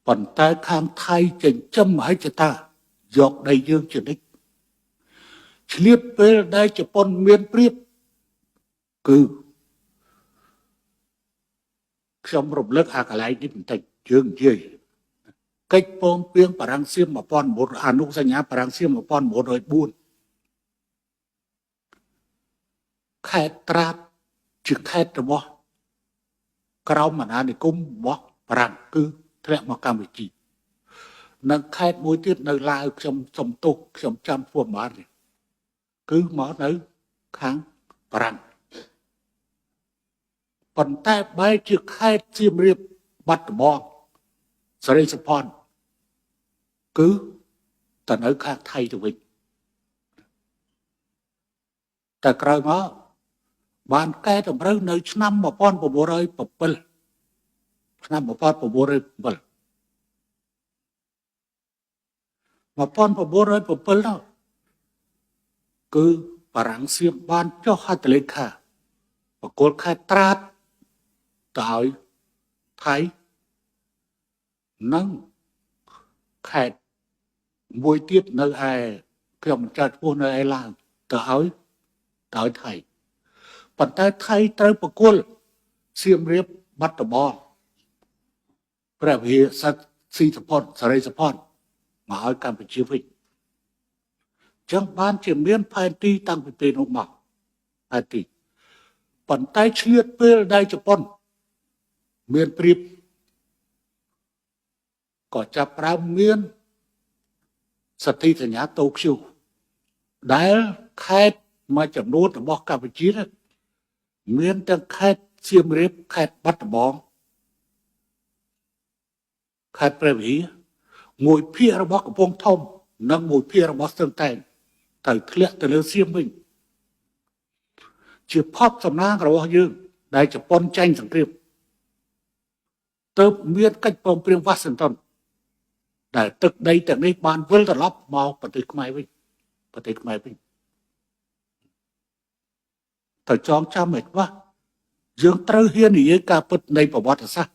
ប៉ុន្តែខាងថៃចិញ្ចឹមមហិច្ឆតាយកដីយើងជានិច្ចឆ្លៀតពេលដែលជប៉ុនមានព្រៀបគឺខ្ញុំរំលឹកអាកន្លែងនេះបន្តិចយើងនិយាយកិច្ចព្រមព្រៀងបារាំងសៀម1900អនុសញ្ញាបារាំងសៀម1904ខេត្តត្រាតជាខេត្តរបស់ក្រមអាណានិគមរបស់បារាំងគឺធ្លាក់មកកម្ពុជានិងខេត្តមួយទៀតនៅឡាវខ្ញុំសំទុះខ្ញុំចាំធ្វើបានគឺមកនៅខាងបារាំងប៉ុន្តែបែរជាខេត្តសៀមរាបបាត់ដំបងសេរីសុផាន់គឺទៅនៅខាងថៃទៅវិញតែក្រោយមកបានកែតម្រូវនៅឆ្នាំ1907ឆ្នាំ1907 នោះគឺបារាំងសៀមបានចុះហត្ថលេខាបកគលខេត្តត្រាតទៅឲ្យថៃនិងខេត្តមួយទៀតនៅឯខ្ញុំមិនចាត់ឈ្មោះនៅឯឡាវទៅឲ្យថៃប៉ុន្តែថៃត្រូវបកគលសៀមរាបបាត់ដំបងព្រះវិហារសិទ្ធស៊ីសុផុតសេរីសុផុតមកឲ្យកម្ពុជាវិញចឹងបានជាមានផែនទីតាំងពីពេលនោះមកផែនទីប៉ុន្តែឆ្លៀតពេលដែលជប៉ុនមានព្រៀបក៏ចាប់ផ្ដើមមានសន្ធិសញ្ញាតូក្យូដែលខេត្តមួយចំនួនរបស់កម្ពុជាមានទាំងខេត្តសៀមរាបខេត្តបាត់ដំបងខេត្តព្រះវិហារមួយភាគរបស់កំពង់ធំនិងមួយភាគរបស់ស្ទឹងតែនទៅធ្លាក់ទៅលើសៀមវិញជាភពសំណាងរបស់យើងដែលជប៉ុនចាញ់សង្គ្រាមទើបមានកិច្ចព្រមព្រៀងវ៉ាស៊ីនតោនដែលទឹកដីទាំងនេះបានវិលត្រឡប់មកប្រទេសខ្មែរវិញទៅចងចាំឲ្យខ្លះយើងត្រូវហ៊ាននិយាយការពិតនៃប្រវត្តិសាស្ត្រ